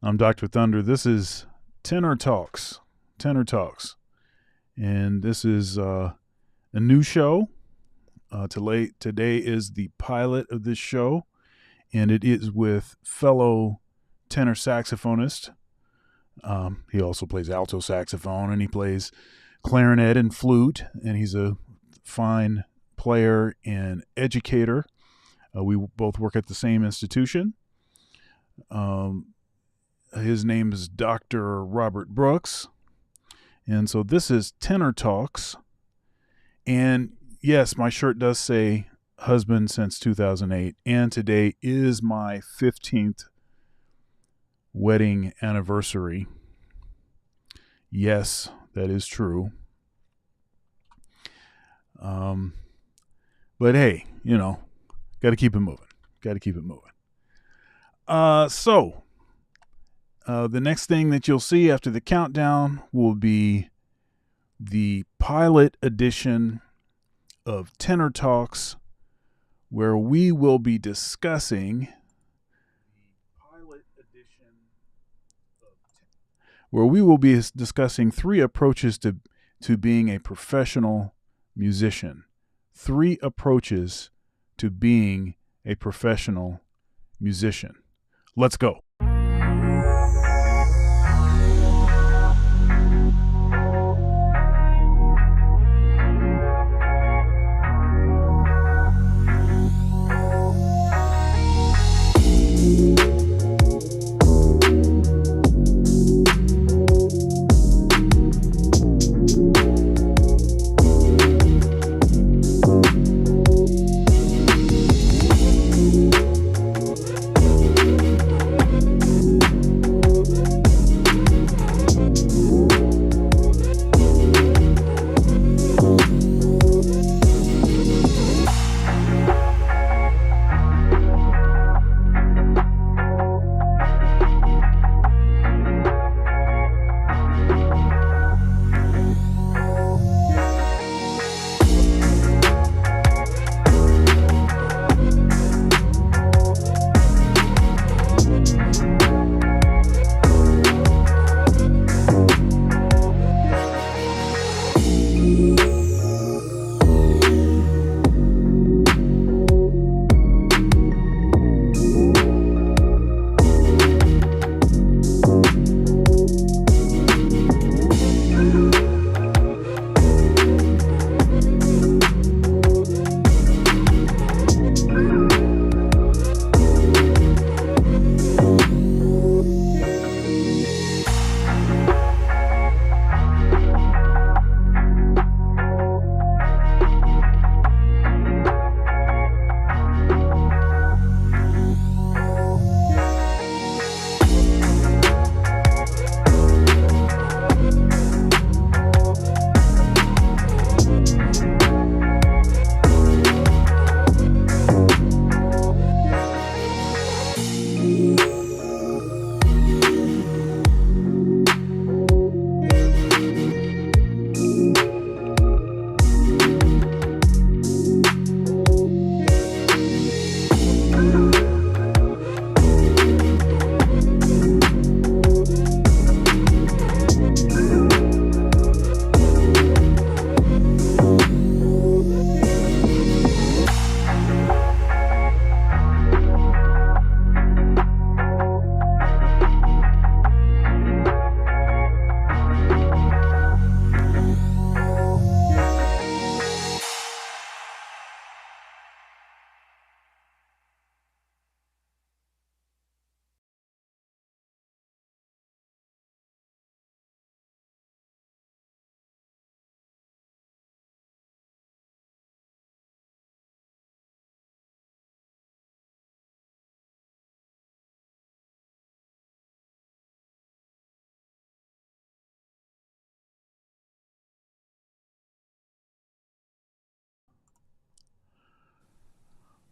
I'm Dr. Thunder. This is Tenor Talks. Tenor Talks. And this is a new show. Today is the pilot of this show, and it is with fellow tenor saxophonist. He also plays alto saxophone, and he plays clarinet and flute, and he's a fine player and educator. We both work at the same institution. His name is Dr. Robert Brooks. And so this is Tenor Talks. And yes, my shirt does say husband since 2008. And today is my 15th wedding anniversary. Yes, that is true. But hey, got to keep it moving. Got to keep it moving. The next thing that you'll see after the countdown will be the pilot edition of Tenor Talks, where we will be discussing three approaches to being a professional musician. 3 approaches to being a professional musician. Let's go.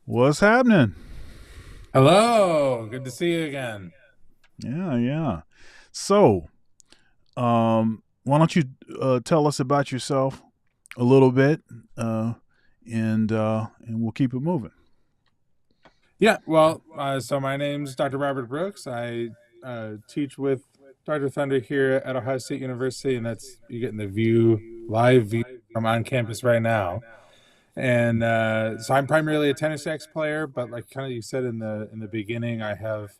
What's happening? Hello, good to see you again. Yeah. So, why don't you tell us about yourself a little bit, and we'll keep it moving. Yeah, well, so my name's Dr. Robert Brooks. I teach with Dr. Thunder here at Ohio State University, and that's you're getting the live view from on campus right now. And so I'm primarily a tenor sax player, but like kind of you said in the beginning, I have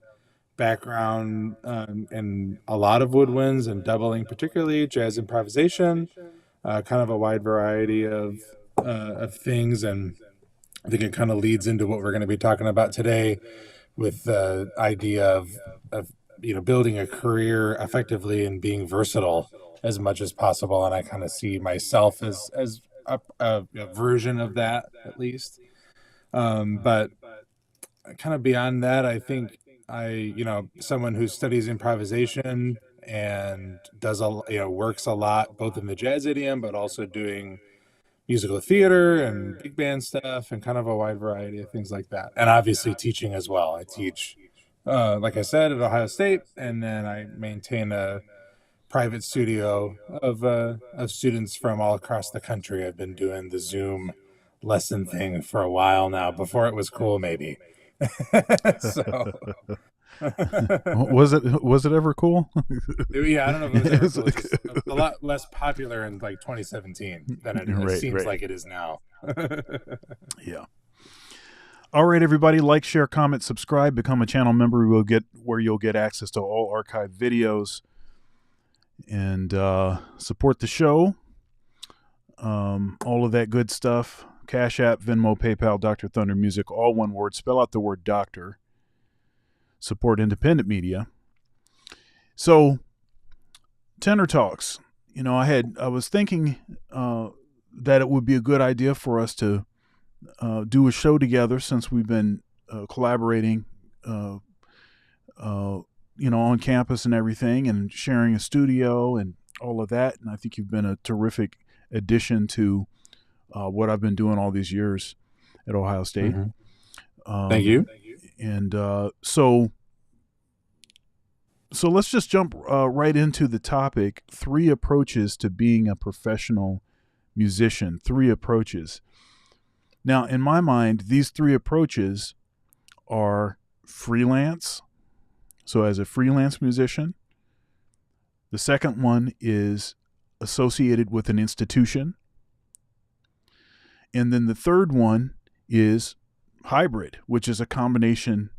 background in a lot of woodwinds and doubling, particularly jazz improvisation, kind of a wide variety of things, and I think it kind of leads into what we're going to be talking about today with the idea of building a career effectively and being versatile as much as possible. And I kind of see myself as a version of that at least. But kind of beyond that, I think someone who studies improvisation and does works a lot both in the jazz idiom but also doing musical theater and big band stuff and kind of a wide variety of things like that. And obviously teaching as well. I teach, like I said, at Ohio State, and then I maintain a private studio of students from all across the country. I've been doing the Zoom lesson thing for a while now, before it was cool, maybe. So was it ever cool? yeah, I don't know if it was ever cool. It's a lot less popular in like 2017 than it seems like it is now. Yeah. All right, everybody, like, share, comment, subscribe, become a channel member. Where you'll get access to all archived videos and support the show. All of that good stuff. Cash App, Venmo, PayPal, Dr. Thunder Music, all one word. Spell out the word doctor. Support independent media. So, Tenor Talks. I was thinking that it would be a good idea for us to do a show together, since we've been collaborating, on campus and everything, and sharing a studio and all of that. And I think you've been a terrific addition to what I've been doing all these years at Ohio State. Mm-hmm. Thank you. And so let's just jump right into the topic: 3 approaches to being a professional musician. 3 approaches. Now, in my mind, these 3 approaches are freelance. So as a freelance musician. The second one is associated with an institution. And then the third one is hybrid, which is a combination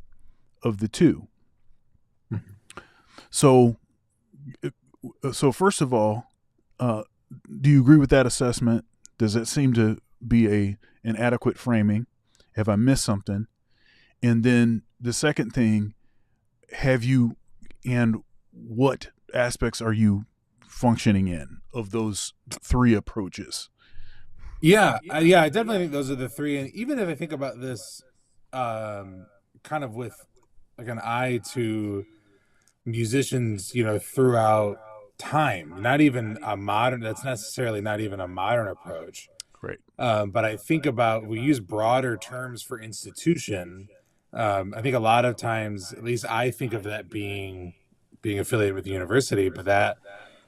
of the 2. Mm-hmm. So first of all, do you agree with that assessment? Does it seem to be an adequate framing? Have I missed something? And then the second thing, what aspects are you functioning in of those 3 approaches? Yeah, I definitely think those are the 3. And even if I think about this kind of with like an eye to musicians, throughout time, that's necessarily not even a modern approach. Right. But I think we use broader terms for institution. I think a lot of times, at least I think of that being affiliated with the university, but that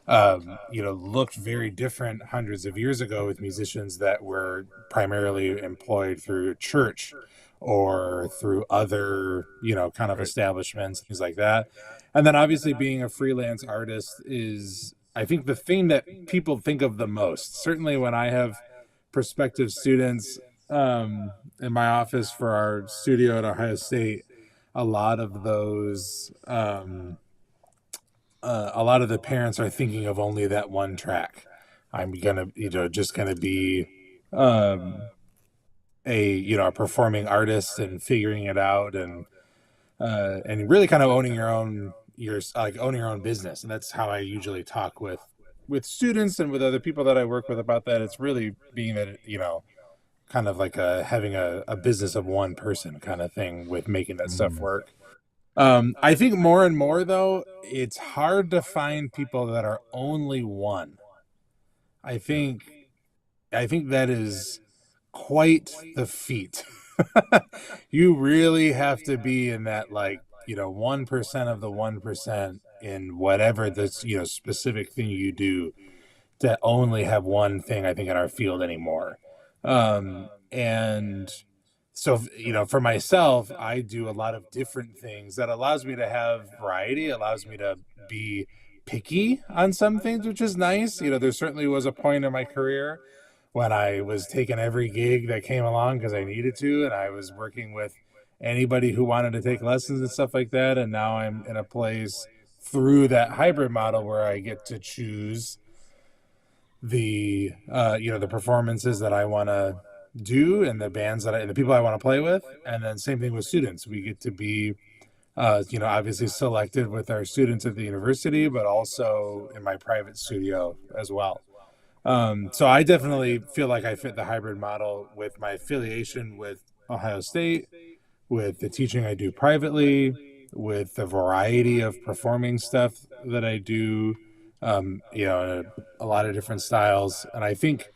looked very different hundreds of years ago with musicians that were primarily employed through church or through other, kind of establishments, things like that. And then obviously being a freelance artist is, I think, the thing that people think of the most. Certainly when I have prospective students in my office for our studio at Ohio State, a lot of those a lot of the parents are thinking of only that one track. I'm gonna just gonna be a performing artist and figuring it out and really kind of owning your own business. And that's how I usually talk with students and with other people that I work with about that. It's really being that kind of like having a business of one person kind of thing with making that stuff work. I think more and more, though, it's hard to find people that are only one. I think that is quite the feat. You really have to be in that 1% of the 1% in whatever this specific thing you do to only have one thing, I think, in our field anymore. And So, for myself, I do a lot of different things that allows me to have variety, allows me to be picky on some things, which is nice. There certainly was a point in my career when I was taking every gig that came along because I needed to, and I was working with anybody who wanted to take lessons and stuff like that. And now I'm in a place through that hybrid model where I get to choose the performances that I want to do and the bands the people I want to play with. And then same thing with students. We get to be obviously selected with our students at the university, but also in my private studio as well. So I definitely feel like I fit the hybrid model with my affiliation with Ohio State, with the teaching I do privately, with the variety of performing stuff that I do, a lot of different styles. And I think,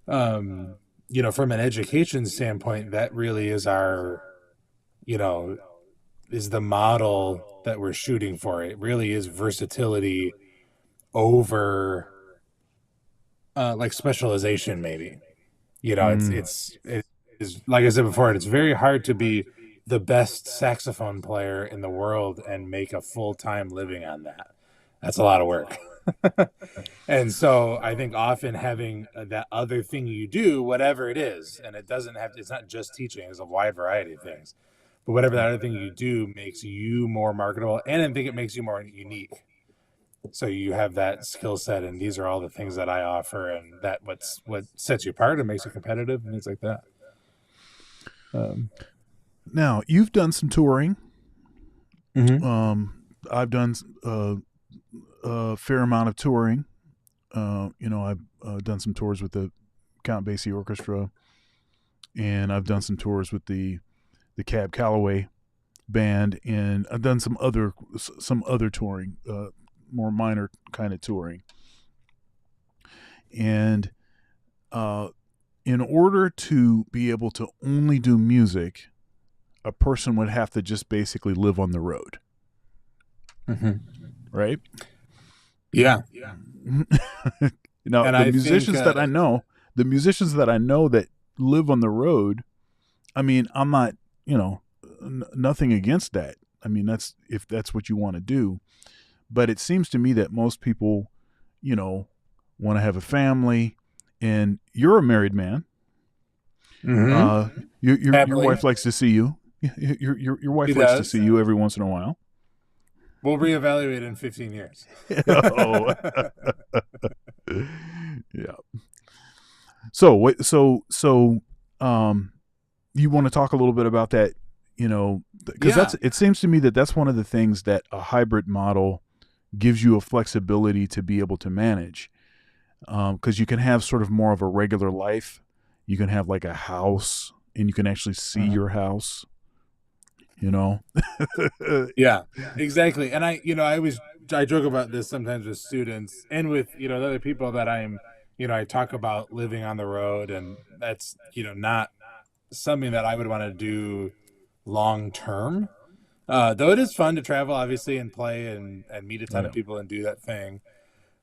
from an education standpoint, that really is is the model that we're shooting for. It really is versatility over like specialization, maybe. It is, like I said before, it's very hard to be the best saxophone player in the world and make a full-time living on that. That's a lot of work. And so I think often having that other thing you do, whatever it is, and it's not just teaching, it's a wide variety of things, but whatever that other thing you do makes you more marketable, and I think it makes you more unique. So you have that skill set, and these are all the things that I offer, and what sets you apart and makes you competitive and things like that. Now, you've done some touring. Mm-hmm. I've done a fair amount of touring. I've done some tours with the Count Basie Orchestra, and I've done some tours with the Cab Calloway band, and I've done some other touring, more minor kind of touring. And in order to be able to only do music, a person would have to just basically live on the road. Mm-hmm. Right? Yeah. Now, the musicians that I know that live on the road, I mean, I'm not, nothing against that. I mean, if that's what you want to do. But it seems to me that most people, want to have a family, and you're a married man. Mm-hmm. Your wife likes to see you. Your wife likes to see you every once in a while. We'll reevaluate in 15 years. Oh. Yeah. So you want to talk a little bit about that, because it seems to me that that's one of the things that a hybrid model gives you a flexibility to be able to manage. Because you can have sort of more of a regular life. You can have like a house, and you can actually see your house. Yeah, exactly. And I joke about this sometimes with students and with other people that I talk about living on the road, and that's not something that I would want to do long term. Though it is fun to travel, obviously, and play and meet a ton of people and do that thing.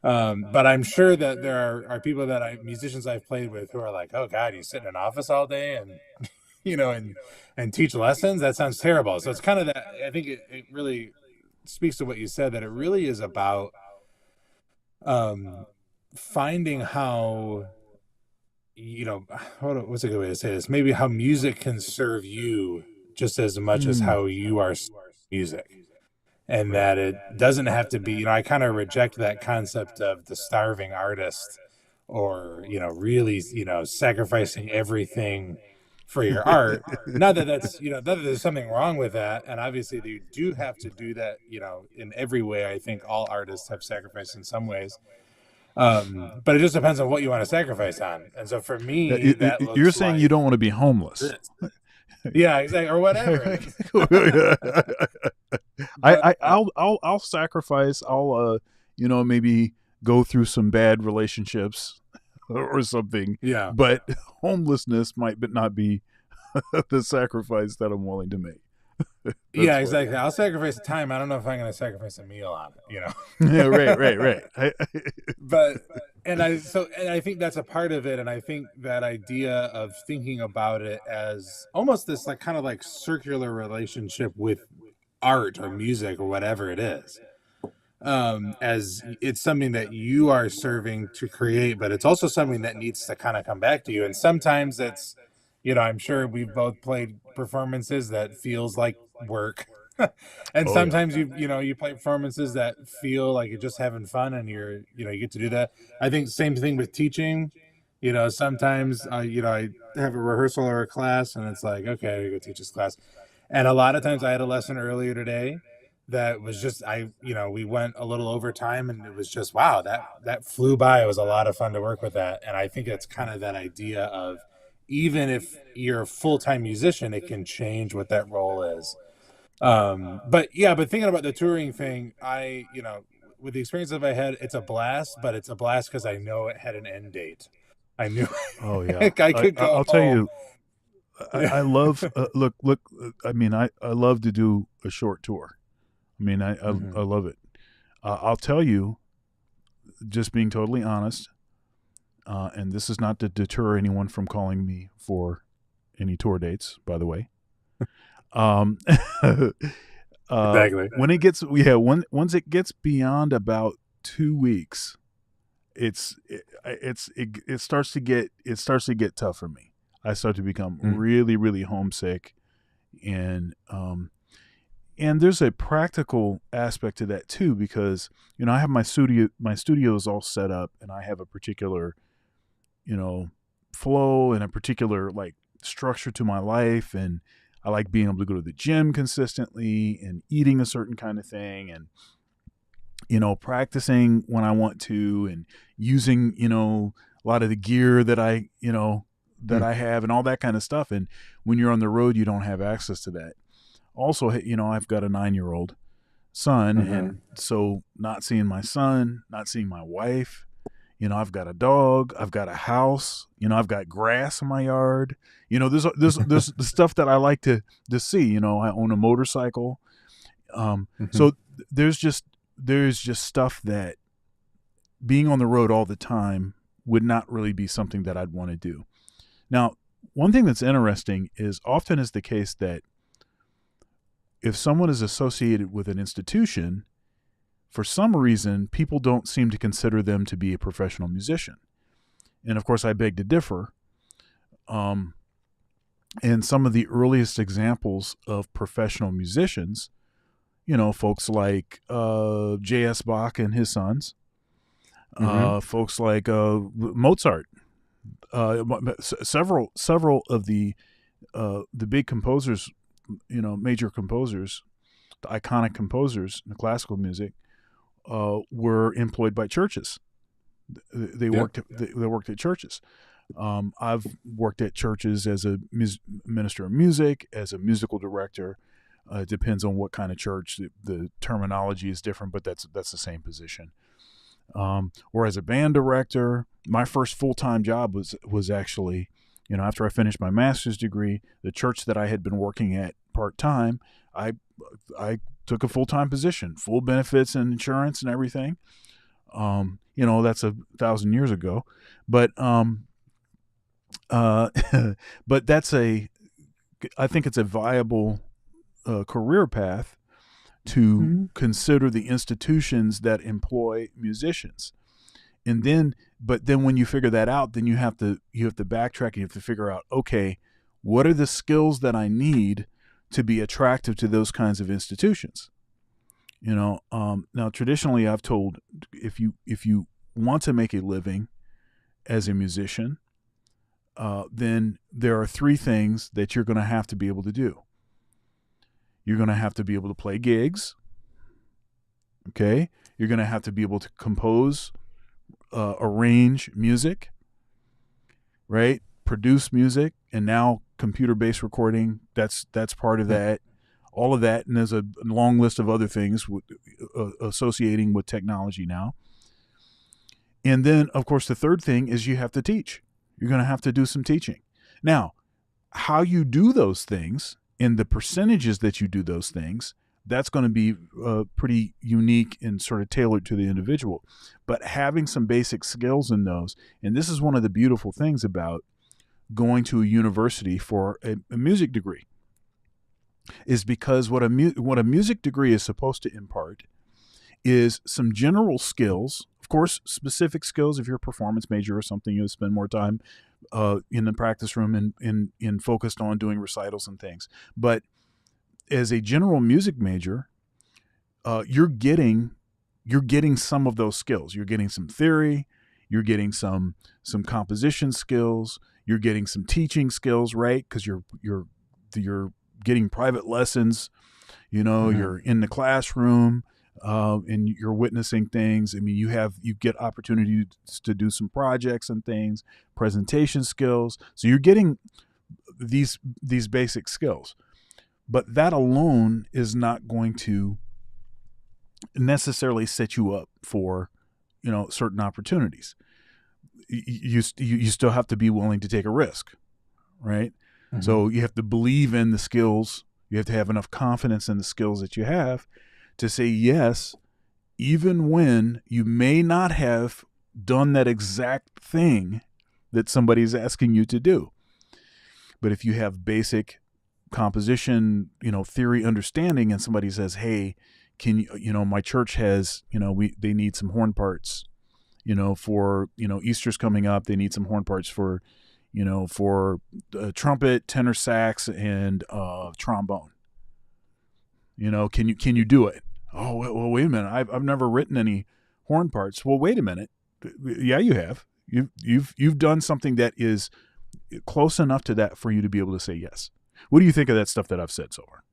But I'm sure that there are people musicians I've played with who are like, oh God, you sit in an office all day and and teach lessons. That sounds terrible. So it's kind of that. I think it really speaks to what you said, that it really is about finding how, what's a good way to say this? Maybe how music can serve you just as much as how you are music. And that it doesn't have to be, I kind of reject that concept of the starving artist, or, really, sacrificing everything for your art. Not that not that there's something wrong with that. And obviously you do have to do that, in every way. I think all artists have sacrificed in some ways. But it just depends on what you want to sacrifice on. And so for me, you're saying you don't want to be homeless. Yeah, exactly. Or whatever. I'll sacrifice. I'll maybe go through some bad relationships or something. Yeah. But homelessness might not be the sacrifice that I'm willing to make. Yeah, exactly. I'll sacrifice the time. I don't know if I'm going to sacrifice a meal on it, Yeah, right. but And I think that's a part of it, and I think that idea of thinking about it as almost this like kind of like circular relationship with art or music or whatever it is, as it's something that you are serving to create, but it's also something that needs to kind of come back to you. And sometimes it's, I'm sure we've both played performances that feels like work. And Oh yeah. sometimes you play performances that feel like you're just having fun and you get to do that. I think same thing with teaching. Sometimes I have a rehearsal or a class and it's like, okay, I gotta go teach this class. And a lot of times I had a lesson earlier today that was just we went a little over time and it was just wow, that flew by. It was a lot of fun to work with that. And I think it's kind of that idea of even if you're a full-time musician, it can change what that role is. But yeah, but thinking about the touring thing, with the experience that I had, it's a blast, but it's a blast because I know it had an end date. I knew Oh yeah. I could go I'll tell home. you, Yeah. I love look. I mean, I love to do a short tour. I mean, Hmm. I love it. I'll tell you, just being totally honest, and this is not to deter anyone from calling me for any tour dates, by the way. Um, Exactly. when it gets once it gets beyond about 2 weeks, it starts to get tough for me. I start to become Mm. really really homesick, and there's a practical aspect to that too, because I have my studio is all set up, and I have a particular you know flow and a particular like structure to my life, and I like being able to go to the gym consistently and eating a certain kind of thing, and practicing when I want to, and using a lot of the gear that Mm. I have, and all that kind of stuff. And when you're on the road, you don't have access to that. Also, I've got a 9-year-old son, Hmm. and so not seeing my son, not seeing my wife. I've got a dog, I've got a house, I've got grass in my yard. There's the stuff that I like to see. I own a motorcycle. Hmm. So there's just stuff that being on the road all the time would not really be something that I'd want to do. Now, one thing that's interesting is often is the case that if someone is associated with an institution, for some reason, people don't seem to consider them to be a professional musician. And of course, I beg to differ. Um, and some of the earliest examples of professional musicians, folks like J.S. Bach and his sons, Hmm. folks like Mozart, several of the big composers, major composers, the iconic composers in the classical music, were employed by churches. They Yep. worked at churches. I've worked at churches as a minister of music, as a musical director. It depends on what kind of church. The terminology is different, but that's the same position. Or as a band director, my first full time job was actually, after I finished my master's degree, the church that I had been working at part time, I I took a full time position, full benefits and insurance and everything. That's 1,000 years ago, but uh, but I think it's a viable career path to Hmm. consider the institutions that employ musicians. And then but then when you figure that out, then you have to backtrack, and you have to figure out, okay, what are the skills that I need to be attractive to those kinds of institutions. Now traditionally I've told, if you want to make a living as a musician, then there are three things that you're going to have to be able to do. You're going to have to be able to play gigs. Okay, you're going to have to be able to compose, arrange music, right? Produce music, and now computer-based recording. That's part of that. All of that, and there's a long list of other things associating with technology now. And then, of course, the third thing is you have to teach. You're going to have to do some teaching. Now, how you do those things and the percentages that you do those things, that's going to be pretty unique and sort of tailored to the individual. But having some basic skills in those, and this is one of the beautiful things about going to a university for a music degree, is because what a music degree is supposed to impart is some general skills. Of course, specific skills if you're a performance major or something, you'll spend more time in the practice room and in focused on doing recitals and things. But as a general music major, you're getting some of those skills. You're getting some theory. You're getting some composition skills. You're getting some teaching skills, right? Because you're getting private lessons. You're in the classroom. And you're witnessing things. I mean, you get opportunities to do some projects and things, presentation skills. So you're getting these basic skills, but that alone is not going to necessarily set you up for, certain opportunities. You still have to be willing to take a risk, right? Mm-hmm. So you have to believe in the skills. You have to have enough confidence in the skills that you have to say yes, even when you may not have done that exact thing that somebody's asking you to do. But if you have basic composition, theory understanding, and somebody says, hey, can you, my church has, they need some horn parts, for, Easter's coming up. They need some horn parts for, for trumpet, tenor sax, and trombone. Can you do it? Oh, well, wait a minute. I've never written any horn parts. Well, wait a minute. Yeah, you have. You've done something that is close enough to that for you to be able to say yes. What do you think of that stuff that I've said so far?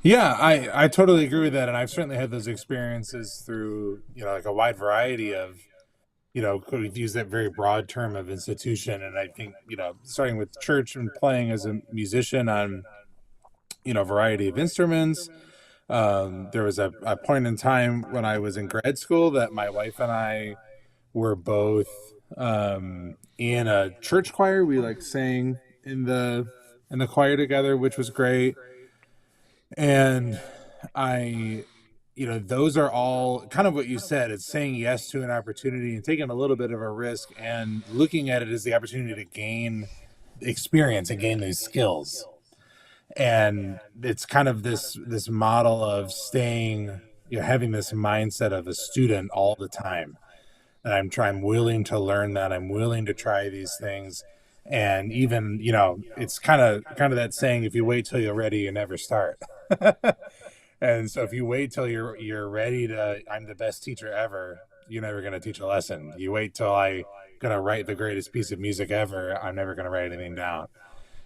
Yeah, I totally agree with that, and I've certainly had those experiences through like a wide variety of we've used that very broad term of institution, and I think starting with church and playing as a musician on a variety of instruments. There was a point in time when I was in grad school that my wife and I were both in a church choir. We sang in the choir together, which was great. And those are all kind of what you said. It's saying yes to an opportunity and taking a little bit of a risk and looking at it as the opportunity to gain experience and gain these skills. And it's kind of this model of staying, having this mindset of a student all the time. And I'm willing to learn that. I'm willing to try these things. And even, it's kind of that saying, if you wait till you're ready, you never start. And so if you wait till you're ready I'm the best teacher ever, you're never going to teach a lesson. You wait till I'm going to write the greatest piece of music ever, I'm never going to write anything down.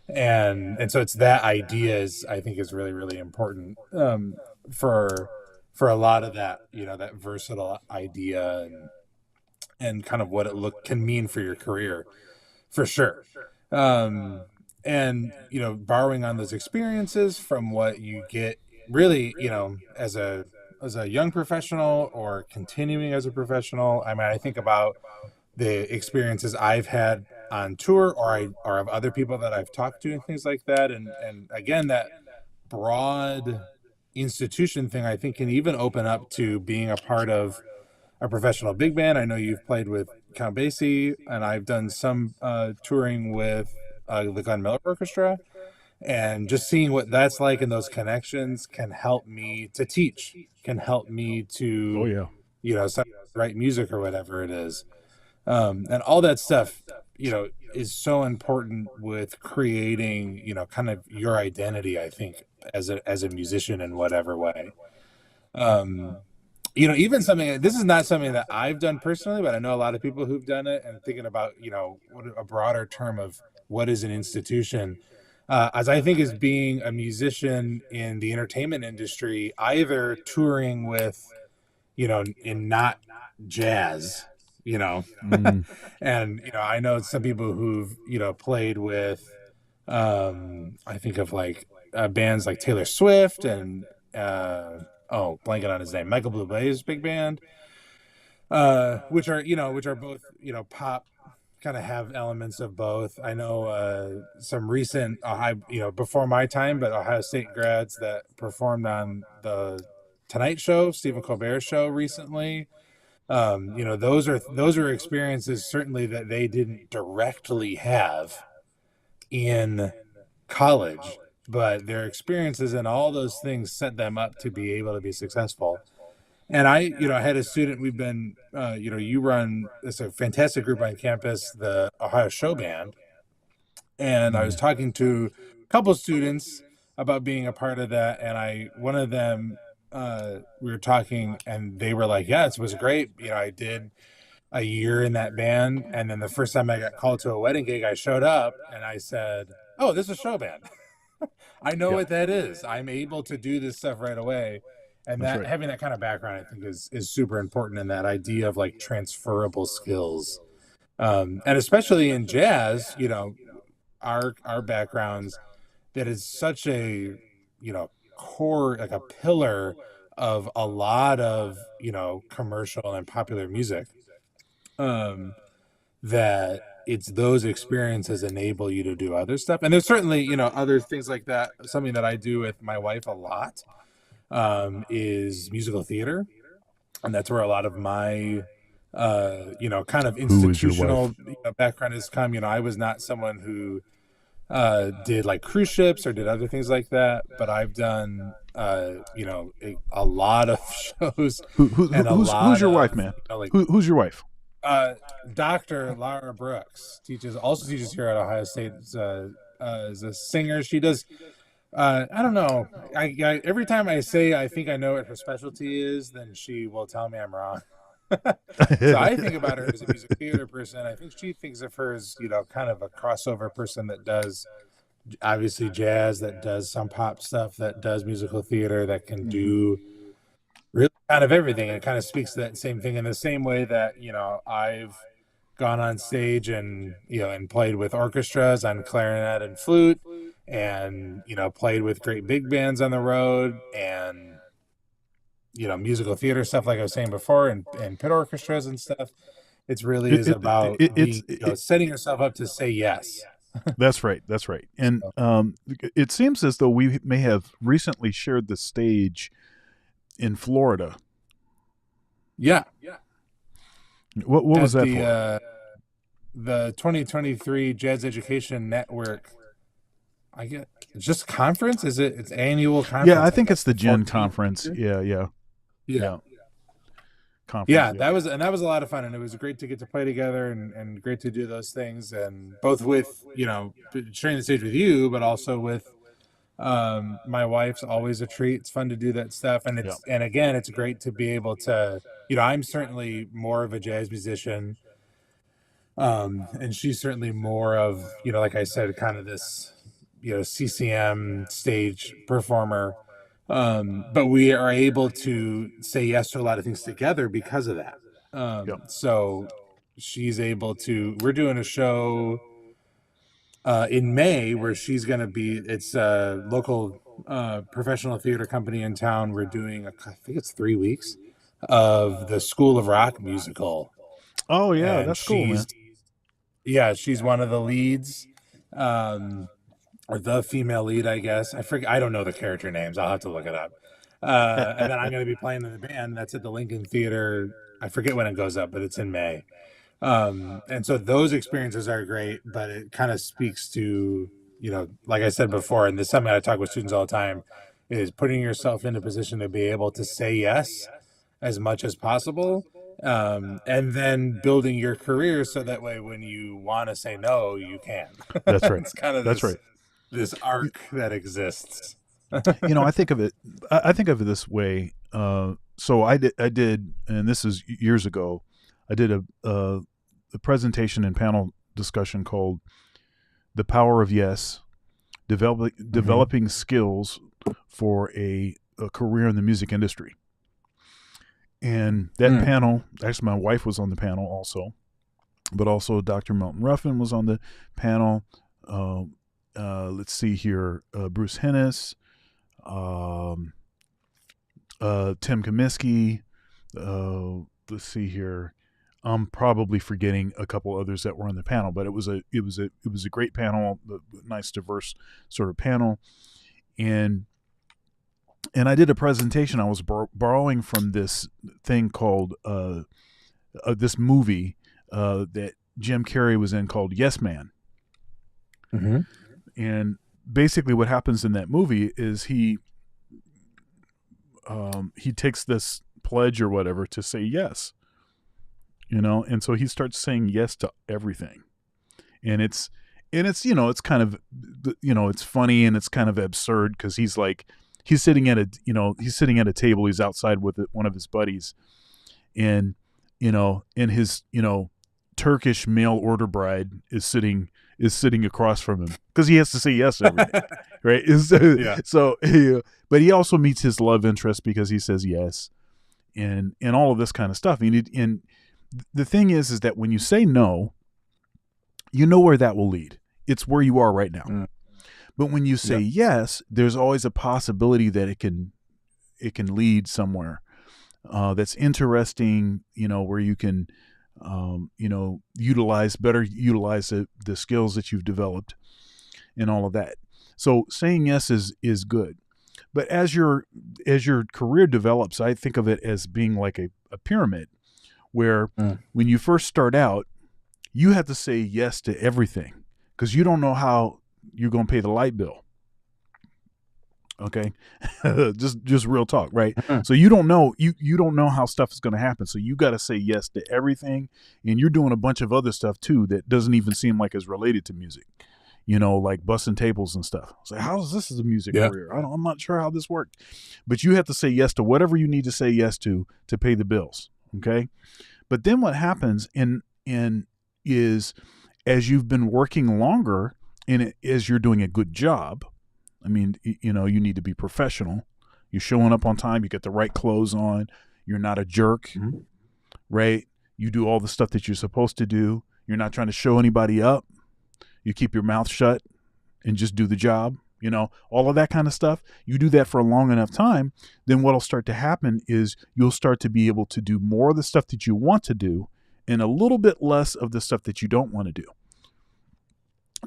And so it's that idea I think is really, really important for a lot of that, that versatile idea and kind of what it can mean for your career, for sure. And, borrowing on those experiences from what you get really, as a young professional or continuing as a professional. I mean, I think about the experiences I've had on tour or of other people that I've talked to and things like that. And again, that broad institution thing, I think, can even open up to being a part of a professional big band. I know you've played with Count Basie, and I've done some touring with the Glenn Miller Orchestra. And just seeing what that's like and those connections can help me to teach, can help me to, write music or whatever it is. And all that stuff, is so important with creating, kind of your identity, I think, as a musician in whatever way. Even something, this is not something that I've done personally, but I know a lot of people who've done it, and thinking about, what a broader term of what is an institution, as I think is being a musician in the entertainment industry, either touring with, in not jazz, and, I know some people who've, played with, I think of like bands like Taylor Swift and, blanking on his name, Michael Bublé's big band, which are both, pop kind of have elements of both. I know some recent Ohio, before my time, but Ohio State grads that performed on the Tonight Show, Stephen Colbert show recently. Those are experiences certainly that they didn't directly have in college, but their experiences and all those things set them up to be able to be successful. And I had a student. We've been, you run, it's a fantastic group on campus, the Ohio Show Band, and I was Mhm. talking to a couple students about being a part of that, and one of them, we were talking, and they were like, "Yeah, it was great. I did a year in that band, and then the first time I got called to a wedding gig, I showed up, and I said, 'Oh, this is show band.' I know Yeah, what that is. I'm able to do this stuff right away." And that's that right. having that kind of background, I think, is super important in that idea of like transferable skills. And especially in jazz, our backgrounds, that is such a, core, like a pillar of a lot of, commercial and popular music. Um, that it's those experiences enable you to do other stuff. And there's certainly, other things like that. Something that I do with my wife a lot is musical theater. And that's where a lot of my, kind of Who is your institutional, wife? background has come. I was not someone who did like cruise ships or did other things like that, but I've done, a lot of shows and a Who's lot your wife, of, man? like, Who's your wife? uh, Dr. Laura Brooks also teaches here at Ohio State. Is a singer. She does. I don't know. Every time I say I think I know what her specialty is, then she will tell me I'm wrong. So I think about her as a music theater person. I think she thinks of her as, kind of a crossover person that does obviously jazz, that does some pop stuff, that does musical theater, that can Mhm. do really kind of everything. And it kind of speaks to that same thing in the same way that, I've gone on stage and, and played with orchestras on clarinet and flute, and, played with great big bands on the road, and, musical theater stuff, like I was saying before, and pit orchestras and stuff. It's really It, is it, about being, setting yourself up to say yes. that's right. That's right. And So, it seems as though we may have recently shared the stage in Florida. yeah, What was at that for? the 2023 Jazz Education Network. I get it's just a conference. Is it? It's annual Yeah, I conference. I think guess it's the the Gen 14th. conference. Yeah, yeah, Yeah. yeah, conference. Yeah, Yeah, that was a lot of fun, and it was great to get to play together, and great to do those things, and both with, sharing the stage with you, but also with, my wife's always a treat. It's fun to do that stuff, and yeah, again, it's great to be able to, I'm certainly more of a jazz musician, and she's certainly more of, like I said, kind of this, CCM stage performer. But we are able to say yes to a lot of things together because of that. yeah. So she's able to. We're doing a show in May where she's going to be. It's a local professional theater company in town. We're doing, I think it's 3 weeks of the School of Rock musical, Oh yeah, and that's cool, she's, man. yeah, she's one of the leads. Um, or the female lead, I guess. I forget. I don't know the character names. I'll have to look it up. And then I'm going to be playing in the band. That's at the Lincoln Theater. I forget when it goes up, but it's in May. And so those experiences are great, but it kind of speaks to, like I said before, and this is something I talk with students all the time, is putting yourself in a position to be able to say yes as much as possible. And then building your career so that way when you want to say no, you can. That's right. It's kind of That's this right. this arc that exists. I think of it. I think of it this way. So I did, and this is years ago. I did a presentation and panel discussion called "The Power of Yes: Hmm. Developing Skills for a Career in the Music Industry." And that Mm. panel, actually, my wife was on the panel also, but also Dr. Milton Ruffin was on the panel. Uh, let's see here, Bruce Hennis, um, Tim Comiskey. Let's see here. I'm probably forgetting a couple others that were on the panel, but it was a great panel, nice diverse sort of panel, and I did a presentation. I was borrowing from this thing called this movie that Jim Carrey was in called Yes Man, Mm-hmm. and basically what happens in that movie is he takes this pledge or whatever to say yes, and so he starts saying yes to everything, and it's it's kind of it's funny and it's kind of absurd because he's sitting at a table, he's outside with one of his buddies, and and his Turkish mail order bride is sitting across from him because he has to say yes to everything, right? Yeah. So, but he also meets his love interest because he says yes, and all of this kind of stuff. And the thing is that when you say no, you know where that will lead. It's where you are right now. Mm. But when you say yes, there's always a possibility that it can lead somewhere that's interesting. Where you can utilize the skills that you've developed and all of that. So saying yes is good. But as your career develops, I think of it as being like a pyramid where when you first start out, you have to say yes to everything because you don't know how you're going to pay the light bill. Okay. just real talk, right? Mm-hmm. So you don't know how stuff is going to happen. So you got to say yes to everything, and you're doing a bunch of other stuff too that doesn't even seem like it's related to music. Like bussing tables and stuff. It's like, how is this as a music career? I'm not sure how this worked, but you have to say yes to whatever you need to say yes to pay the bills. Okay. But then what happens is as you've been working longer and as you're doing a good job, I mean, you need to be professional. You're showing up on time. You get the right clothes on. You're not a jerk, right? You do all the stuff that you're supposed to do. You're not trying to show anybody up. You keep your mouth shut and just do the job. All of that kind of stuff. You do that for a long enough time, then what'll start to happen is you'll start to be able to do more of the stuff that you want to do and a little bit less of the stuff that you don't want to do.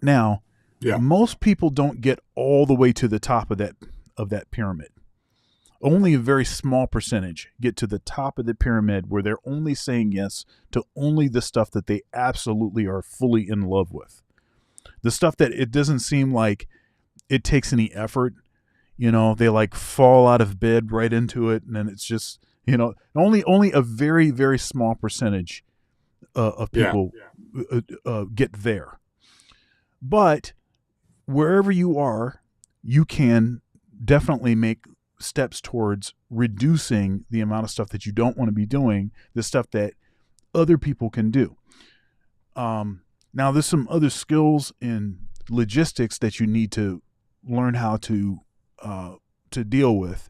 Now, most people don't get all the way to the top of that pyramid. Only a very small percentage get to the top of the pyramid where they're only saying yes to only the stuff that they absolutely are fully in love with. The stuff that it doesn't seem like it takes any effort. They like fall out of bed right into it, and then it's just only a very, very small percentage of people get there. But wherever you are, you can definitely make steps towards reducing the amount of stuff that you don't want to be doing, the stuff that other people can do. Now, there's some other skills in logistics that you need to learn how to deal with.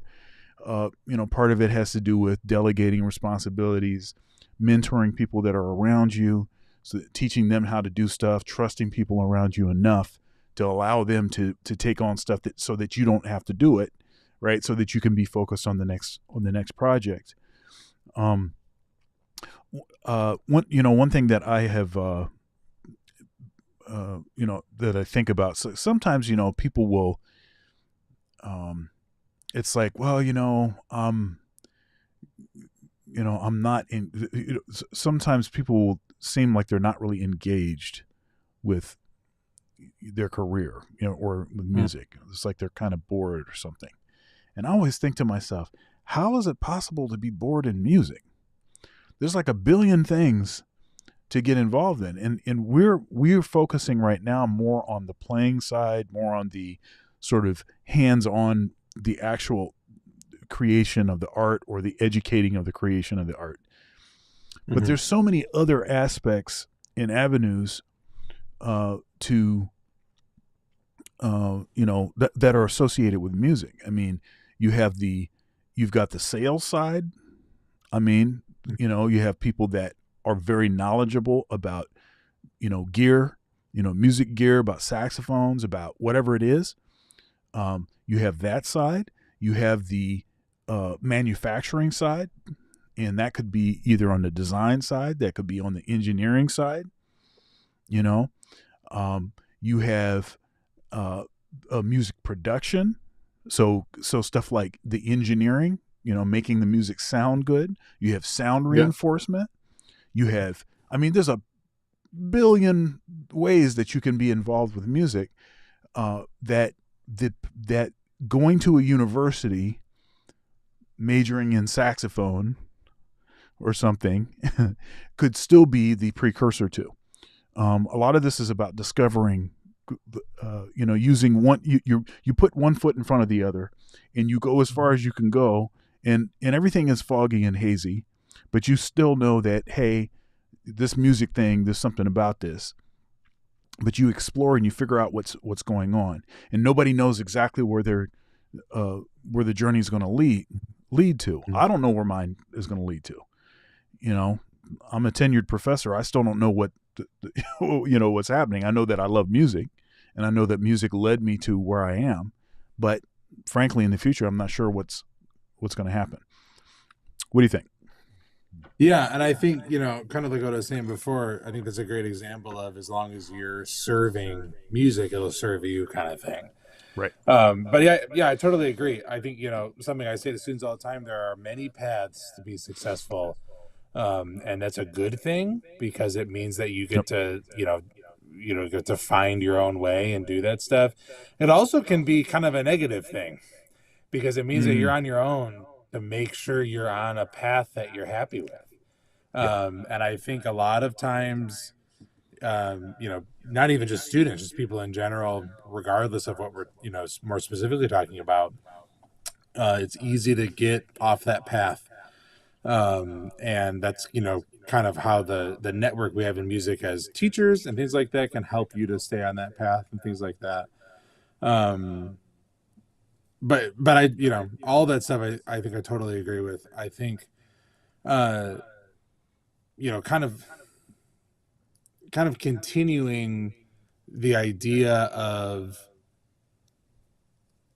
Part of it has to do with delegating responsibilities, mentoring people that are around you, so teaching them how to do stuff, trusting people around you enough to allow them to take on stuff so that you don't have to do it, right? So that you can be focused on the next project. One thing that I have that I think about. So sometimes, people will, it's like, well, I'm not in, sometimes people will seem like they're not really engaged with their career, or with music. It's like they're kind of bored or something. And I always think to myself, how is it possible to be bored in music? There's like a billion things to get involved in. And we're focusing right now more on the playing side, more on the sort of hands-on, the actual creation of the art or the educating of the creation of the art. But there's so many other aspects and avenues that are associated with music. I mean, you've got the sales side. I mean, you have people that are very knowledgeable about, gear, music gear, about saxophones, about whatever it is. You have that side. You have the manufacturing side, And that could be either on the design side, that could be on the engineering side. You know, you have a music production, so stuff like the engineering, making the music sound good. You have sound Yeah. reinforcement. You have, I mean, there's a billion ways that you can be involved with music. That going to a university, majoring in saxophone or something, could still be the precursor to. A lot of this is about discovering, using one. You put one foot in front of the other, and you go as far as you can go, and everything is foggy and hazy, but you still know that, hey, this music thing, there's something about this. But you explore and you figure out what's going on, and nobody knows exactly where the journey is going to lead to. I don't know where mine is going to lead to. I'm a tenured professor. I still don't know what what's happening. I know that I love music, and I know that music led me to where I am. But frankly, in the future, I'm not sure what's going to happen. What do you think? Yeah, and I think, kind of like what I was saying before, I think that's a great example of, as long as you're serving music, it'll serve you, kind of thing. Right. But yeah, I totally agree. I think, something I say to students all the time, there are many paths to be successful. And that's a good thing, because it means that you get to, get to find your own way and do that stuff. It also can be kind of a negative thing, because it means that you're on your own to make sure you're on a path that you're happy with. And I think a lot of times, not even just students, just people in general, regardless of what we're, more specifically talking about, it's easy to get off that path. And that's, kind of how the network we have in music as teachers and things like that can help you to stay on that path and things like that. But I, all that stuff, I think I totally agree with. I think, kind of continuing the idea of,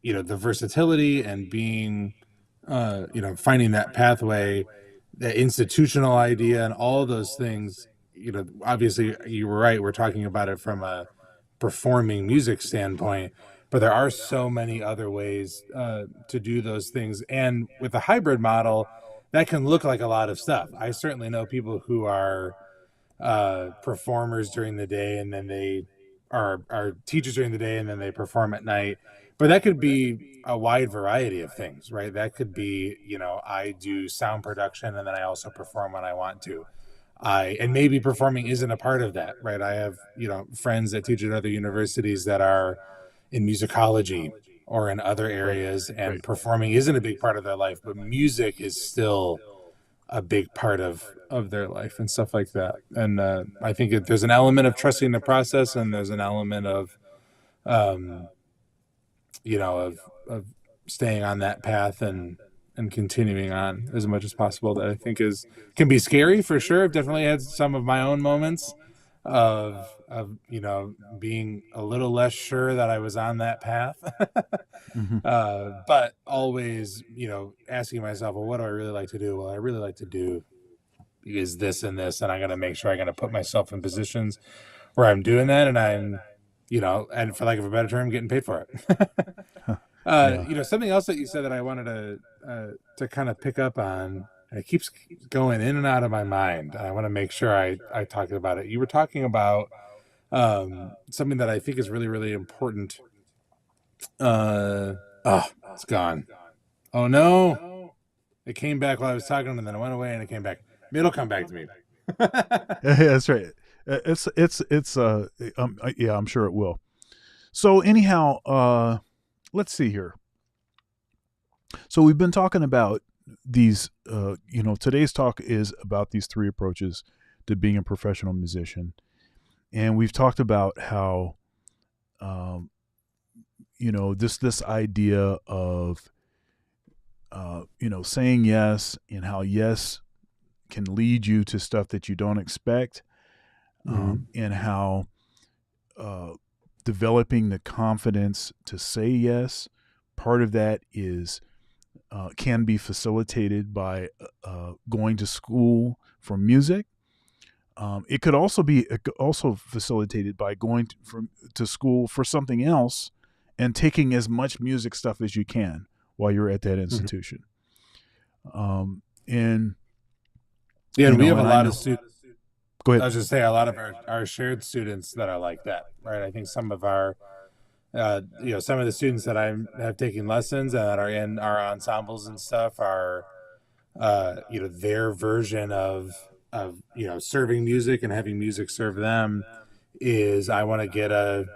the versatility and being, finding that pathway, the institutional idea, and all those things. Obviously you were right. We're talking about it from a performing music standpoint, but there are so many other ways to do those things. And with a hybrid model, that can look like a lot of stuff. I certainly know people who are performers during the day, and then they are teachers during the day, and then they perform at night. But that could be a wide variety of things, right? That could be, I do sound production, and then I also perform when I want to. And maybe performing isn't a part of that, right? I have, friends that teach at other universities that are in musicology or in other areas, and performing isn't a big part of their life, but music is still a big part of their life and stuff like that. And I think there's an element of trusting the process, and there's an element of, of staying on that path and continuing on as much as possible, that I think can be scary for sure. I've definitely had some of my own moments of being a little less sure that I was on that path. But always, asking myself, well, what do I really like to do? Well, I really like to do is this and this, and I'm going to make sure I'm going to put myself in positions where I'm doing that, and I'm, and for lack of a better term, getting paid for it. Something else that you said that I wanted to kind of pick up on, and it keeps going in and out of my mind. I want to make sure I talk about it. You were talking about something that I think is really, really important. It's gone. Oh no, it came back while I was talking, and then it went away, and it came back. It'll come back to me. That's right. Yeah, I'm sure it will. So anyhow, let's see here. So we've been talking about these, today's talk is about these three approaches to being a professional musician. And we've talked about how, this idea of, saying yes, and how yes can lead you to stuff that you don't expect, and how developing the confidence to say yes, part of that is can be facilitated by going to school for music. It could also facilitated by going to school for something else and taking as much music stuff as you can while you're at that Mhm. institution. And Yeah, you and we know, have a and I lot of know. students. Go I ahead. was just say a lot of our shared students that are like that, right? I think some of our, some of the students that I have taken lessons and that are in our ensembles and stuff are, their version of serving music and having music serve them is I want to get a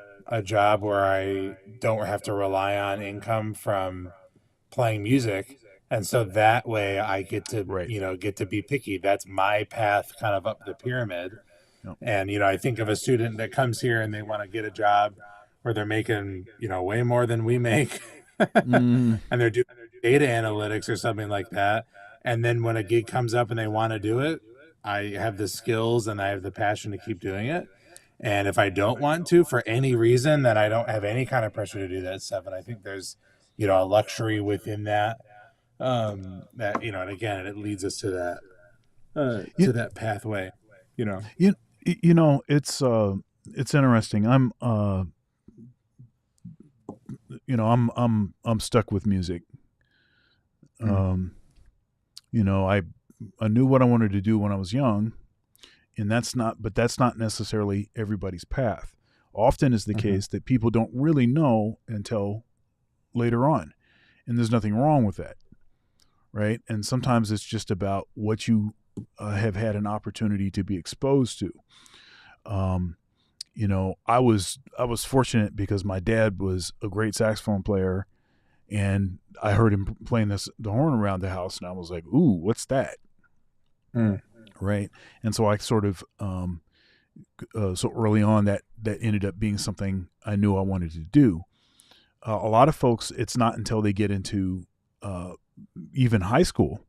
job where I don't have to rely on income from playing music. And so that way I get to, Right. get to be picky. That's my path kind of up the pyramid. Yep. And, I think of a student that comes here and they want to get a job where they're making, way more than we make. Mm, And they're doing data analytics or something like that. And then when a gig comes up and they want to do it, I have the skills and I have the passion to keep doing it. And if I don't want to for any reason, then I don't have any kind of pressure to do that stuff. And I think there's, a luxury within that. That and again, it leads us you, to that pathway. You know. you, you know, it's interesting. I'm stuck with music. Mm. Um, I knew what I wanted to do when I was young, and that's not necessarily everybody's path. Often is the Mhm. case that people don't really know until later on, and there's nothing wrong with that, right? And sometimes it's just about what you have had an opportunity to be exposed to. Um, I was fortunate because my dad was a great saxophone player, and I heard him playing the horn around the house, and I was like, "Ooh, what's that?" Mm. Right? And so I sort of so early on that ended up being something I knew I wanted to do. A lot of folks, it's not until they get into uh, even high school,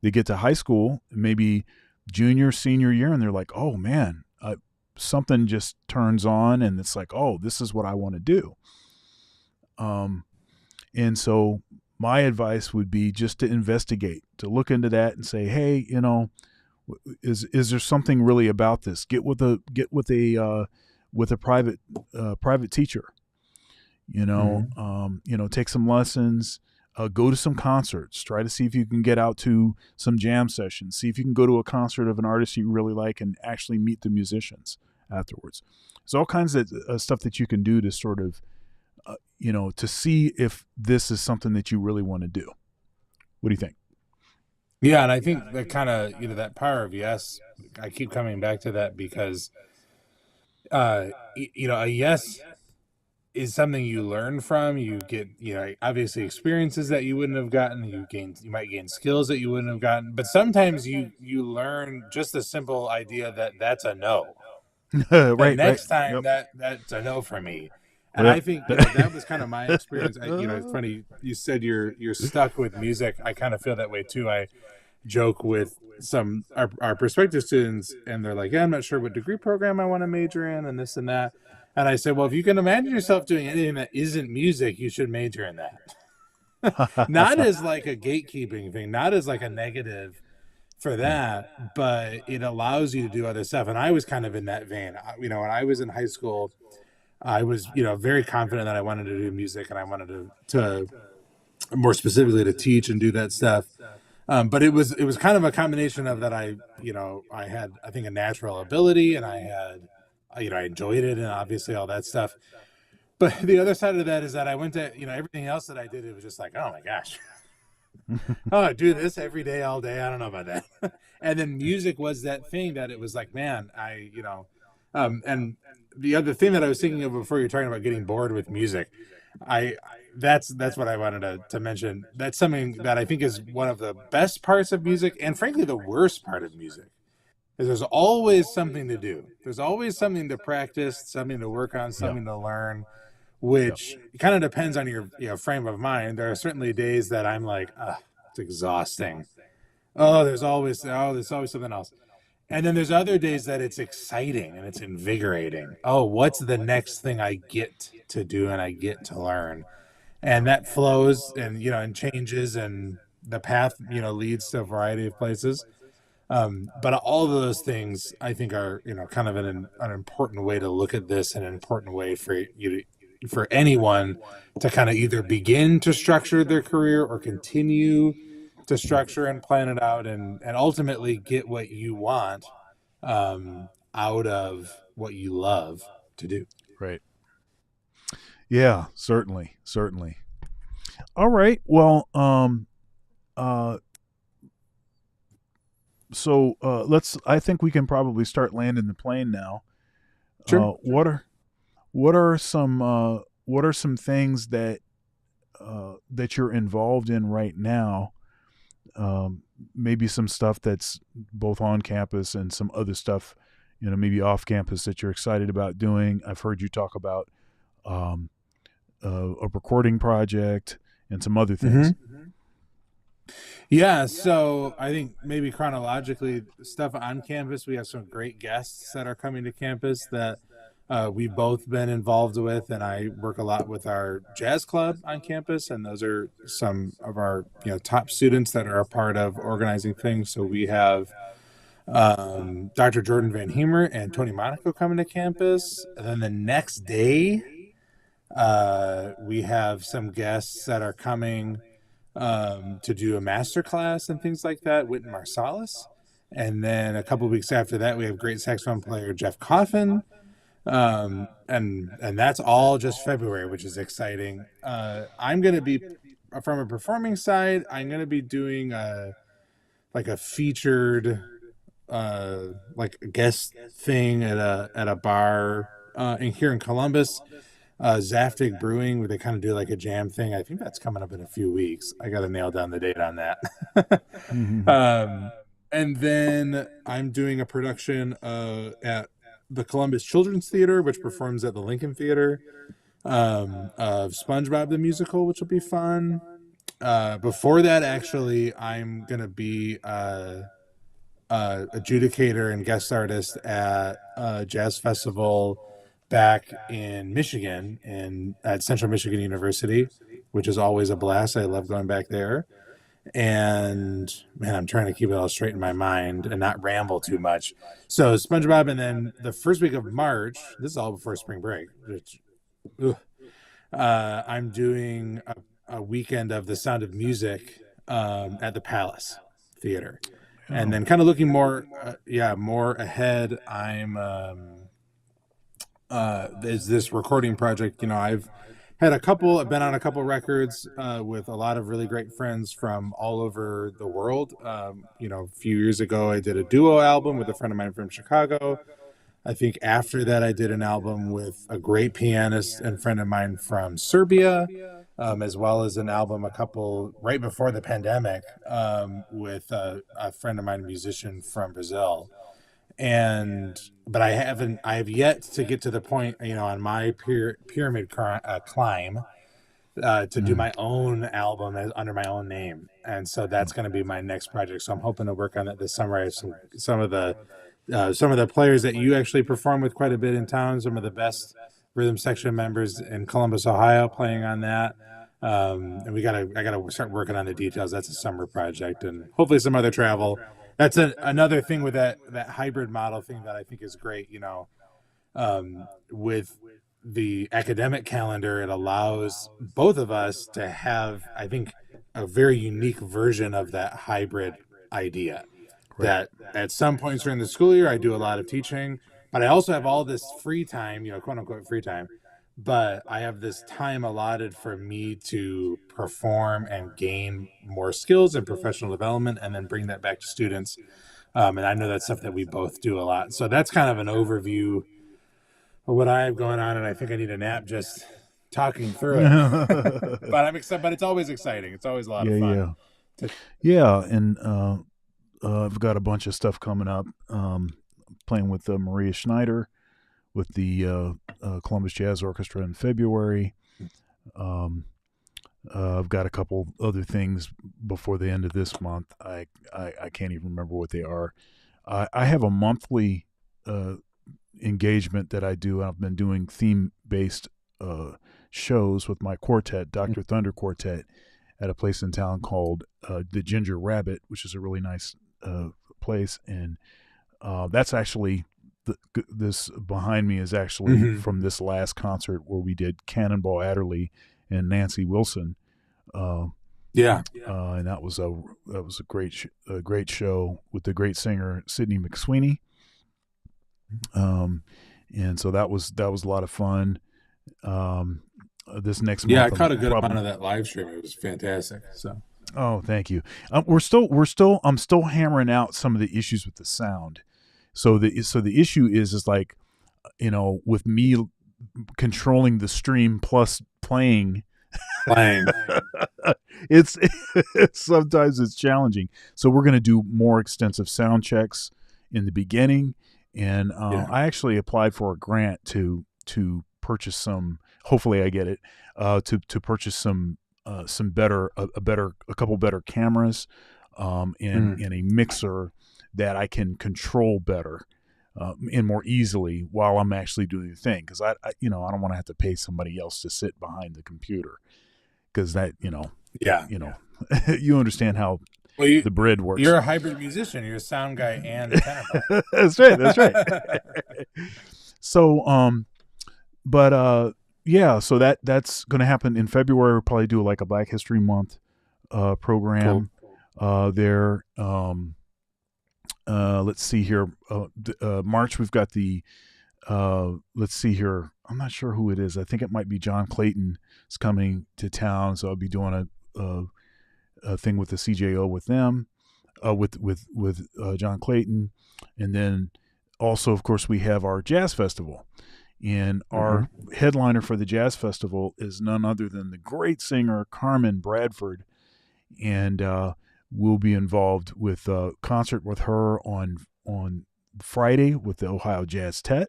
they get to high school, maybe junior, senior year, and they're like, "Oh man, something just turns on, and it's like, oh, this is what I want to do." Um, and so my advice would be just to investigate, to look into that, and say, "Hey, is there something really about this? Get with a private teacher. Mhm. Take some lessons, go to some concerts, try to see if you can get out to some jam sessions, see if you can go to a concert of an artist you really like and actually meet the musicians afterwards. There's all kinds of stuff that you can do to sort of, to see if this is something that you really want to do. What do you think? Yeah, and I think that kind of that power of yes. I keep coming back to that because a yes is something you learn from. You get obviously experiences that you wouldn't have gotten. You might gain skills that you wouldn't have gotten. But sometimes you learn just the simple idea that that's a no. That Right. next time Yep. that's a no for me. And Well, I think that was kind of my experience. It's funny you said you're stuck with music. I kind of feel that way too. I joke with some our prospective students, and they're like, "Yeah, I'm not sure what degree program I want to major in, and this and that." And I said, "Well, if you can imagine yourself doing anything that isn't music, you should major in that." Not as like a gatekeeping thing, not as like a negative for yeah. that, but it allows you to do other stuff. And I was kind of in that vein. When I was in high school, I was, very confident that I wanted to do music and I wanted to more specifically to teach and do that stuff. But it was kind of a combination of that. I had, I think, a natural ability, and I had, I enjoyed it, and obviously all that stuff. But the other side of that is that I went to, everything else that I did, it was just like, oh my gosh, oh, I do this every day, all day. I don't know about that. And then music was that thing that it was like, man, and the other thing that I was thinking of before you're talking about getting bored with music, that's what I wanted to mention. That's something that I think is one of the best parts of music, and frankly, the worst part of music is there's always something to do. There's always something to practice, something to work on, Yeah. something to learn, Yeah. which kind of depends on your frame of mind. There are certainly days that I'm like, it's exhausting. There's always something else. And then there's other days that it's exciting and it's invigorating. Oh, what's the next thing I get to do and I get to learn? and that flows and and changes, and the path leads to a variety of places. But all of those things I think are kind of an important way to look at this, and an important way for for anyone to kind of either begin to structure their career or continue to structure and plan it out, and ultimately get what you want out of what you love to do. Right. Yeah, certainly, certainly. All right. Well, uh, so let's. I think we can probably start landing the plane now. Sure. What are some what are some things that you're involved in right now? Maybe some stuff that's both on campus and some other stuff, maybe off campus that you're excited about doing. I've heard you talk about um, a recording project and some other things. Mm-hmm. Yeah, so I think maybe chronologically, stuff on campus, we have some great guests that are coming to campus that we've both been involved with, and I work a lot with our jazz club on campus, and those are some of our top students that are a part of organizing things. So we have Dr. Jordan Van Hemer and Tony Monaco coming to campus, and then the next day we have some guests that are coming to do a master class and things like that, Witten Marsalis. And then a couple of weeks after that, we have great saxophone player Jeff Coffin. And that's all just February, which is exciting. I'm going to be, from a performing side, I'm going to be doing like a featured like a guest thing at a bar in here in Columbus. Zaftig Brewing, where they kind of do like a jam thing. I think that's coming up in a few weeks. I got to nail down the date on that. Mm-hmm. And then I'm doing a production at the Columbus Children's Theater, which performs at the Lincoln Theater, of SpongeBob the Musical, which will be fun. Before that, actually, I'm going to be adjudicator and guest artist at a jazz festival back in Michigan, and at Central Michigan University, which is always a blast. I love going back there. And man, I'm trying to keep it all straight in my mind and not ramble too much. So SpongeBob, and then the first week of March, this is all before spring break, which, I'm doing a weekend of The Sound of Music at the Palace Theater. And then kind of looking more, more ahead, I'm is this recording project. I've been on a couple records with a lot of really great friends from all over the world. A few years ago, I did a duo album with a friend of mine from Chicago. I think after that, I did an album with a great pianist and friend of mine from Serbia, as well as an album a couple right before the pandemic with a friend of mine, a musician from Brazil. But I have yet to get to the point, on my pyramid climb, to do my own album under my own name. And so that's going to be my next project. So I'm hoping to work on it this summer. I have some of the players that you actually perform with quite a bit in town, some of the best rhythm section members in Columbus, Ohio, playing on that. And I gotta start working on the details. That's a summer project, and hopefully some other travel. That's another thing with that hybrid model thing that I think is great. With the academic calendar, it allows both of us to have, I think, a very unique version of that hybrid idea. Right. That at some points during the school year, I do a lot of teaching, but I also have all this free time, quote unquote free time. But I have this time allotted for me to perform and gain more skills and professional development, and then bring that back to students. And I know that's stuff that we both do a lot. So that's kind of an overview of what I have going on, and I think I need a nap just talking through it. But I'm excited. But it's always exciting. It's always a lot of fun. Yeah, and I've got a bunch of stuff coming up. Playing with Maria Schneider with the Columbus Jazz Orchestra in February. I've got a couple other things before the end of this month. I can't even remember what they are. I have a monthly engagement that I do. I've been doing theme-based shows with my quartet, Dr. Thunder Quartet, at a place in town called the Ginger Rabbit, which is a really nice place. And that's actually this behind me is actually from this last concert where we did Cannonball Adderley and Nancy Wilson. And that was a great show with the great singer Sidney McSweeney. And so that was a lot of fun. This next month, I caught a good amount of that live stream. It was fantastic. So, oh, thank you. I'm still hammering out some of the issues with the sound. So the issue is like, with me controlling the stream plus playing. it's sometimes it's challenging. So we're going to do more extensive sound checks in the beginning, and I actually applied for a grant to purchase some. Hopefully, I get it. To purchase some better a couple better cameras, and a mixer that I can control better and more easily while I'm actually doing the thing. Because I don't want to have to pay somebody else to sit behind the computer. Because that, you understand how the bread works. You're a hybrid musician. You're a sound guy and a tenor player. That's right. So, so that's going to happen in February. We'll probably do like a Black History Month program there. Let's see here. March, we've got the, let's see here. I'm not sure who it is. I think it might be John Clayton is coming to town. So I'll be doing a thing with the CJO with them, with John Clayton. And then also, of course, we have our jazz festival. And our headliner for the jazz festival is none other than the great singer Carmen Bradford. And we'll be involved with a concert with her on Friday with the Ohio Jazz Tet.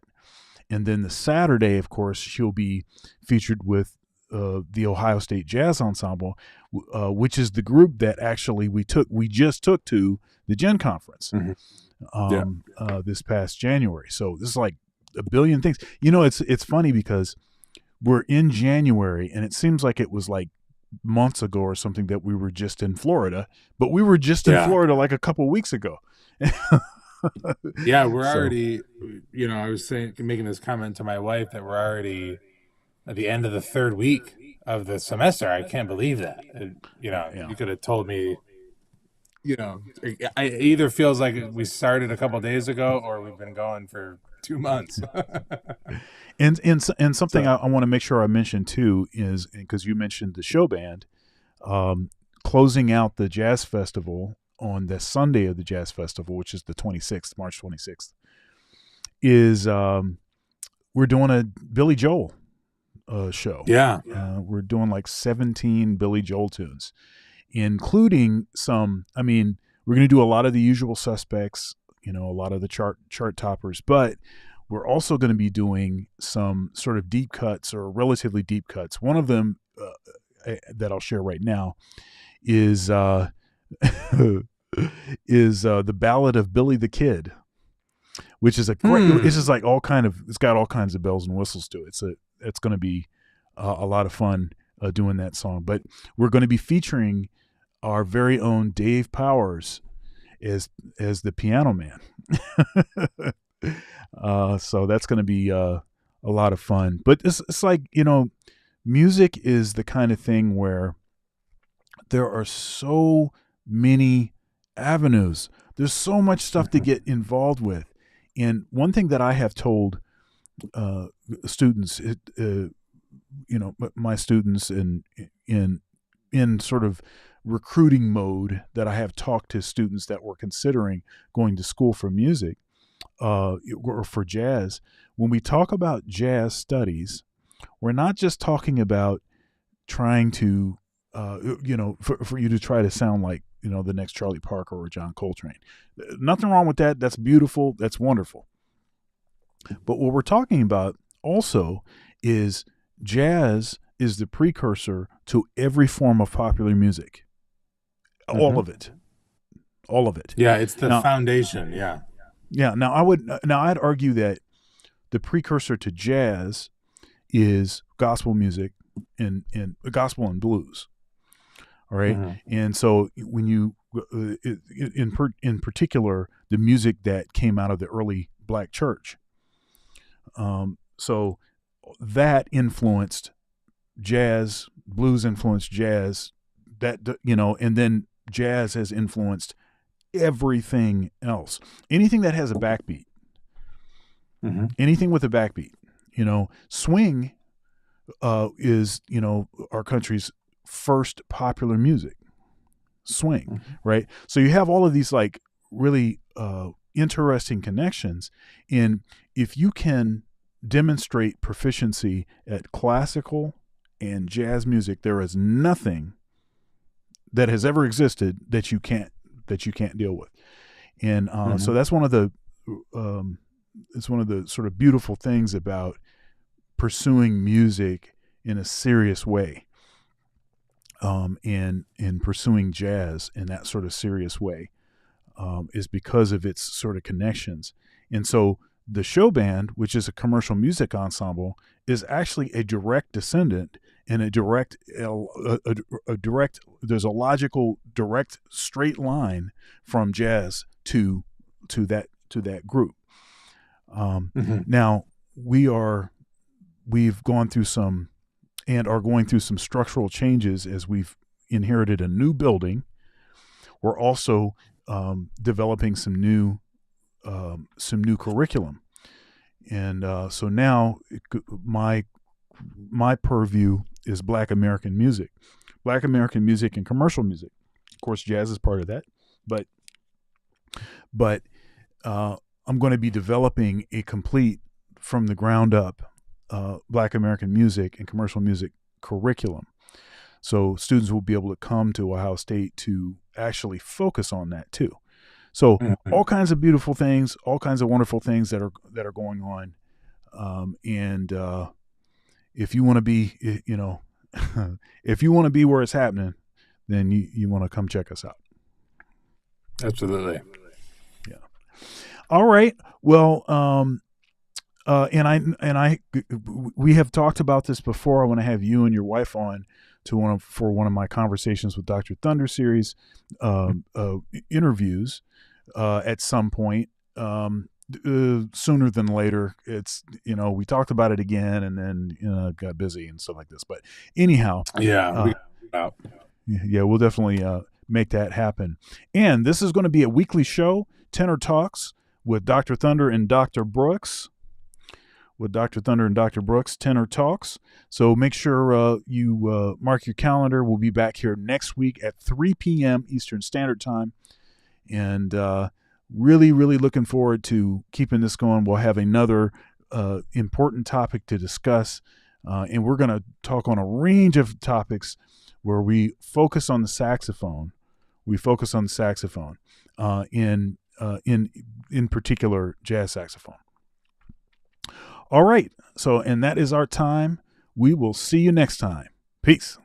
And then the Saturday, of course, she'll be featured with the Ohio State Jazz Ensemble, which is the group that actually we just took to the Gen Conference this past January. So this is like a billion things. It's funny because we're in January and it seems like it was like months ago or something that we were just in Florida, but we were just in Florida like a couple weeks ago. We're already, I was making this comment to my wife that we're already at the end of the third week of the semester. I can't believe that. You could have told me, it either feels like we started a couple days ago or we've been going for 2 months. and something I want to make sure I mention too is, because you mentioned the show band, closing out the jazz festival on the Sunday of the jazz festival, which is the 26th, March 26th, is we're doing a Billy Joel show. We're doing like 17 Billy Joel tunes, including some, we're going to do a lot of the usual suspects, a lot of the chart toppers, but we're also going to be doing some sort of deep cuts or relatively deep cuts. One of them that I'll share right now is the Ballad of Billy the Kid, which is a great. This is like it's got all kinds of bells and whistles to it. It's going to be a lot of fun doing that song. But we're going to be featuring our very own Dave Powers as the piano man. So that's going to be a lot of fun. But it's like, music is the kind of thing where there are so many avenues. There's so much stuff to get involved with. And one thing that I have told students, my students in sort of recruiting mode, that I have talked to students that were considering going to school for music or for jazz. When we talk about jazz studies, we're not just talking about trying to, for you to try to sound like, the next Charlie Parker or John Coltrane. Nothing wrong with that. That's beautiful. That's wonderful. But what we're talking about also is jazz is the precursor to every form of popular music. All of it. Yeah, it's the foundation. Yeah. Now I'd argue that the precursor to jazz is gospel music, in gospel and blues. All right. Mhm. And so when you, in particular, the music that came out of the early black church. So that influenced jazz, blues influenced jazz, and then jazz has influenced everything else. Anything that has a backbeat, Mhm. anything with a backbeat, swing is, our country's first popular music. Swing, Mhm. right? So you have all of these like really interesting connections. And if you can demonstrate proficiency at classical and jazz music, there is nothing that has ever existed that you can't deal with. And so Mhm. that's one of the it's one of the sort of beautiful things about pursuing music in a serious way. And pursuing jazz in that sort of serious way is because of its sort of connections. And so the show band, which is a commercial music ensemble, is actually a direct descendant and a direct, there's a logical, direct, straight line from jazz to that group. Mhm. Now we've gone through some and are going through some structural changes as we've inherited a new building. We're also developing some new curriculum, and so now my purview is Black American music, and commercial music. Of course, jazz is part of that, but I'm going to be developing a complete, from the ground up, Black American music and commercial music curriculum. So students will be able to come to Ohio State to actually focus on that too. So Mhm. all kinds of beautiful things, all kinds of wonderful things that are going on. And if you want to be, if you want to be where it's happening, then you want to come check us out. Absolutely. Yeah. All right. Well, we have talked about this before. I want to have you and your wife on for one of my conversations with Dr. Thunder series interviews at some point, sooner than later. It's, we talked about it again and then got busy and stuff like this. But anyhow, Yeah. Out. yeah, we'll definitely make that happen. And this is going to be a weekly show, Tenor Talks with Dr. Thunder and Dr. Brooks. Tenor Talks. So make sure you mark your calendar. We'll be back here next week at 3 p.m. Eastern Standard Time. And really, really looking forward to keeping this going. We'll have another important topic to discuss. And we're going to talk on a range of topics where we focus on the saxophone. In particular, jazz saxophone. All right. So, and that is our time. We will see you next time. Peace.